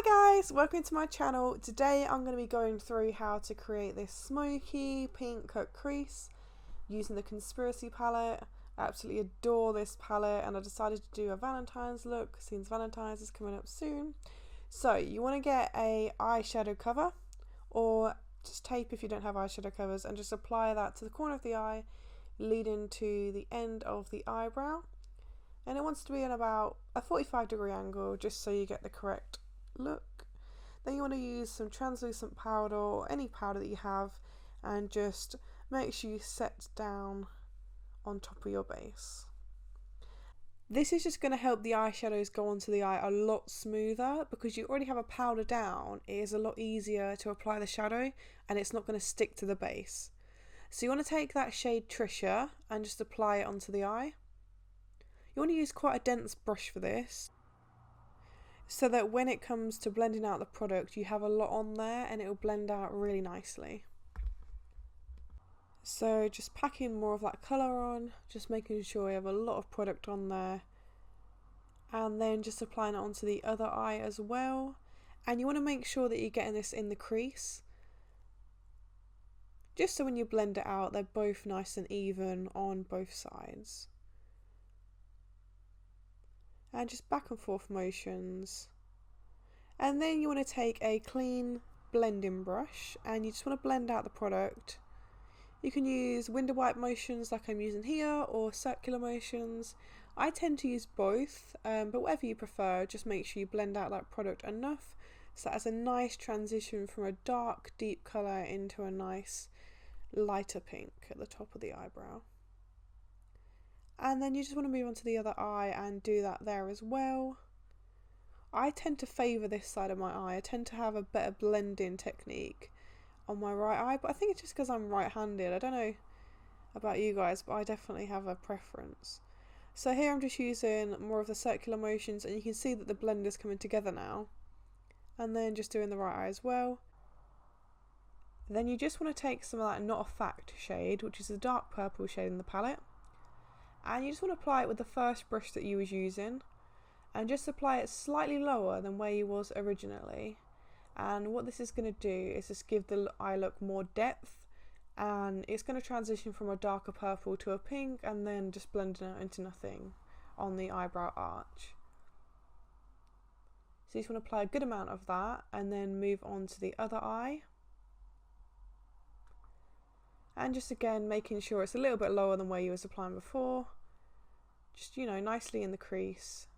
Hi guys, welcome to my channel. Today I'm going to be going through how to create this smoky pink cut crease using the Conspiracy palette. I absolutely adore this palette and I decided to do a Valentine's look since Valentine's is coming up soon. So you want to get a eyeshadow cover or just tape if you don't have eyeshadow covers and just apply that to the corner of the eye leading to the end of the eyebrow. And it wants to be in about a 45-degree angle just so you get the correct look. Then you want to use some translucent powder or any powder that you have and just make sure you set down on top of your base. This is just going to help the eyeshadows go onto the eye a lot smoother because you already have a powder down. It is a lot easier to apply the shadow and it's not going to stick to the base. So you want to take that shade Trisha and just apply it onto the eye. You want to use quite a dense brush for this, so that when it comes to blending out the product you have a lot on there and it will blend out really nicely. So just packing more of that colour on, just making sure you have a lot of product on there, and then just applying it onto the other eye as well. And you want to make sure that you're getting this in the crease, just so when you blend it out they're both nice and even on both sides. And just back and forth motions. And then you want to take a clean blending brush and you just want to blend out the product. You can use window wipe motions like I'm using here or circular motions. I tend to use both, but whatever you prefer, just make sure you blend out that product enough so that has a nice transition from a dark deep colour into a nice lighter pink at the top of the eyebrow. And then you just want to move on to the other eye and do that there as well. I tend to favour this side of my eye. I tend to have a better blending technique on my right eye, but I think it's just because I'm right-handed. I don't know about you guys, but I definitely have a preference. So here I'm just using more of the circular motions and you can see that the blend is coming together now. And then just doing the right eye as well. Then you just want to take some of that Not a Fact shade, which is the dark purple shade in the palette. And you just want to apply it with the first brush that you was using and just apply it slightly lower than where you was originally. And what this is going to do is just give the eye look more depth, and it's going to transition from a darker purple to a pink and then just blending it into nothing on the eyebrow arch. So you just want to apply a good amount of that and then move on to the other eye. And just again making sure it's a little bit lower than where you was applying before, just, you know, nicely in the crease,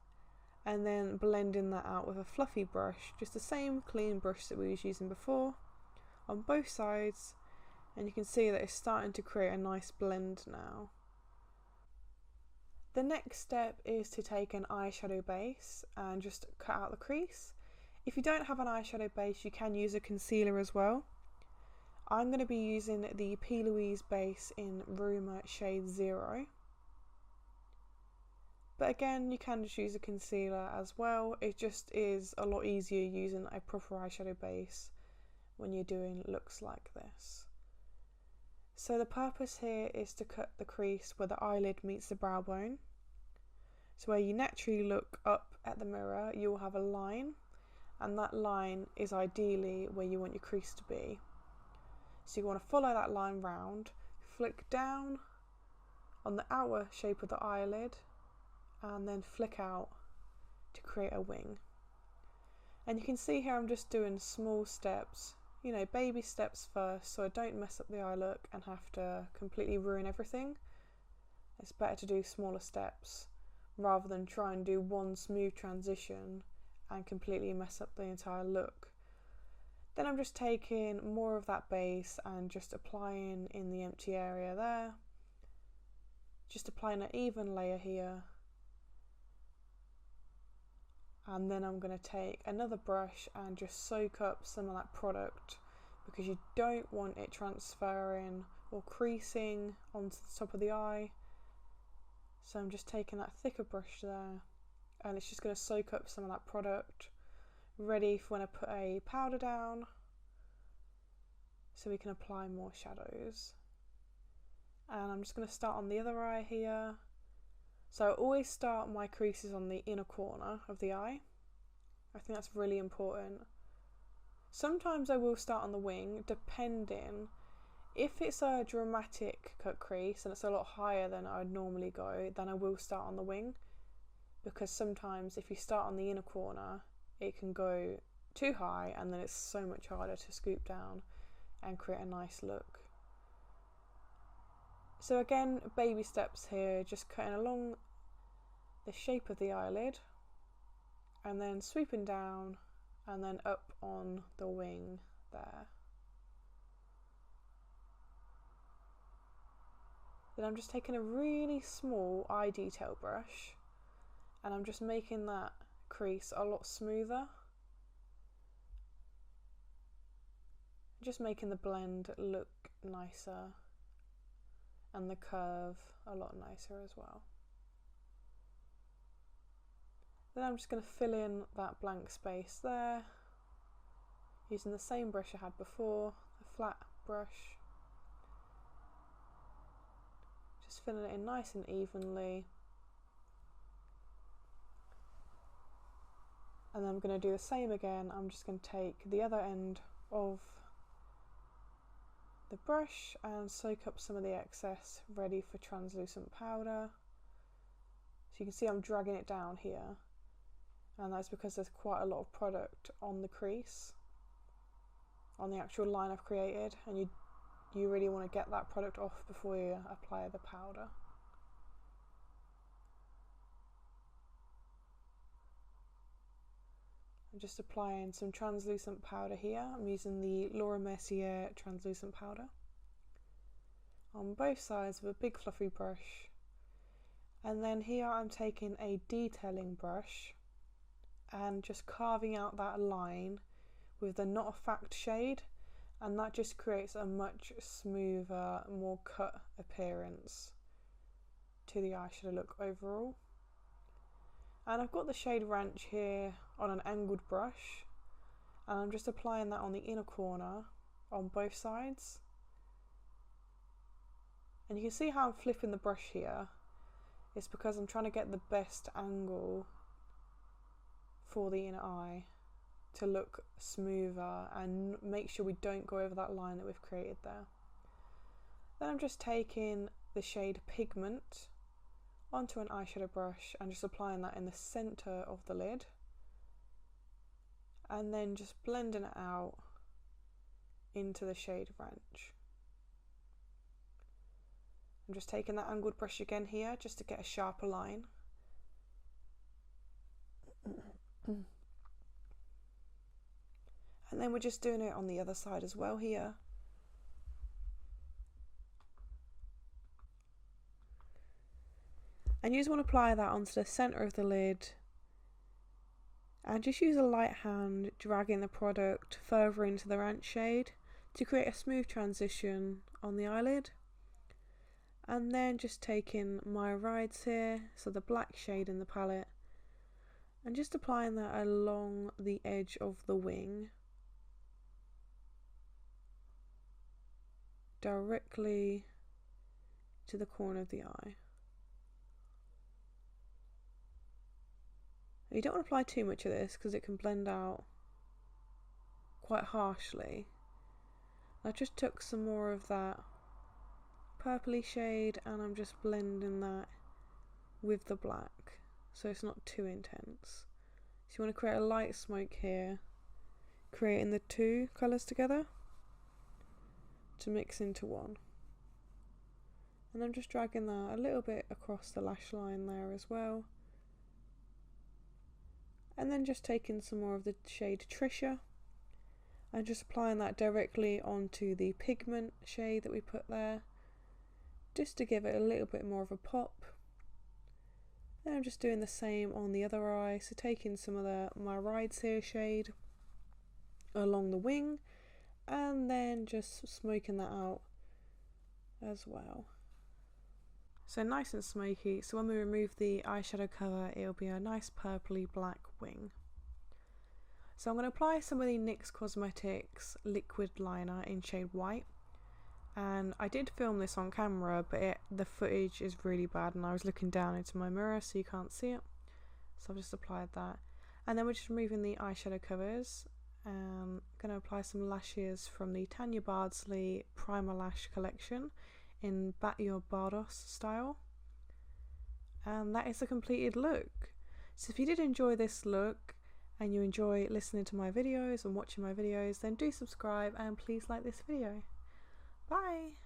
and then blending that out with a fluffy brush, just the same clean brush that we was using before on both sides, and you can see that it's starting to create a nice blend now. The next step is to take an eyeshadow base and just cut out the crease. If you don't have an eyeshadow base you can use a concealer as well. I'm going to be using the Plousie base in Rumour shade 0. But again, you can just use a concealer as well. It just is a lot easier using a proper eyeshadow base when you're doing looks like this. So the purpose here is to cut the crease where the eyelid meets the brow bone. So where you naturally look up at the mirror, you will have a line, and that line is ideally where you want your crease to be. So you want to follow that line round, flick down on the outer shape of the eyelid, and then flick out to create a wing. And you can see here I'm just doing small steps, you know, baby steps first, so I don't mess up the eye look and have to completely ruin everything. It's better to do smaller steps rather than try and do one smooth transition and completely mess up the entire look. Then I'm just taking more of that base and just applying in the empty area there. Just applying an even layer here. And then I'm going to take another brush and just soak up some of that product because you don't want it transferring or creasing onto the top of the eye. So I'm just taking that thicker brush there and it's just going to soak up some of that product, ready for when I put a powder down so we can apply more shadows. And I'm just going to start on the other eye here. So I always start my creases on the inner corner of the eye I think that's really important. Sometimes I will start on the wing, depending. If it's a dramatic cut crease and it's a lot higher than I would normally go, then I will start on the wing, because sometimes if you start on the inner corner, it can go too high and then it's so much harder to scoop down and create a nice look. So again, baby steps here, just cutting along the shape of the eyelid and then sweeping down and then up on the wing there. Then I'm just taking a really small eye detail brush and I'm just making that crease a lot smoother. Just making the blend look nicer and the curve a lot nicer as well. Then I'm just going to fill in that blank space there using the same brush I had before, a flat brush. Just filling it in nice and evenly. And then I'm going to do the same again. I'm just going to take the other end of the brush and soak up some of the excess, ready for translucent powder. So you can see I'm dragging it down here, and that's because there's quite a lot of product on the crease, on the actual line I've created, and you really want to get that product off before you apply the powder. I'm just applying some translucent powder here. I'm using the Mercier translucent powder on both sides with a big fluffy brush. And then here I'm taking a detailing brush and just carving out that line with the Not a Fact shade, and that just creates a much smoother, more cut appearance to the eyeshadow look overall. And I've got the shade Ranch here on an angled brush, and I'm just applying that on the inner corner on both sides. And you can see how I'm flipping the brush here. It's because I'm trying to get the best angle for the inner eye to look smoother and make sure we don't go over that line that we've created there. Then I'm just taking the shade Pigment onto an eyeshadow brush and just applying that in the centre of the lid, and then just blending it out into the shade Ranch. I'm just taking that angled brush again here just to get a sharper line. And then we're just doing it on the other side as well here. And you just want to apply that onto the centre of the lid and just use a light hand dragging the product further into the Ranch shade to create a smooth transition on the eyelid. And then just taking my rides here, so the black shade in the palette, and just applying that along the edge of the wing, directly to the corner of the eye. You don't want to apply too much of this because it can blend out quite harshly. I just took some more of that purpley shade and I'm just blending that with the black so it's not too intense. So you want to create a light smoke here, creating the two colours together to mix into one. And I'm just dragging that a little bit across the lash line there as well. And then just taking some more of the shade Trisha and just applying that directly onto the Pigment shade that we put there, just to give it a little bit more of a pop. And I'm just doing the same on the other eye, so taking some of my Rides Here shade along the wing and then just smoking that out as well. So nice and smoky, so when we remove the eyeshadow cover it'll be a nice purpley black wing. So I'm going to apply some of the Nyx Cosmetics liquid liner in shade White, and I did film this on camera but the footage is really bad and I was looking down into my mirror so you can't see it, so I've just applied that. And then we're just removing the eyeshadow covers. I'm going to apply some lashes from the Tanya Bardsley Prima Lash collection in Bat Your Bardos style. And that is the completed look. So if you did enjoy this look and you enjoy listening to my videos and watching my videos, then do subscribe and please like this video. Bye!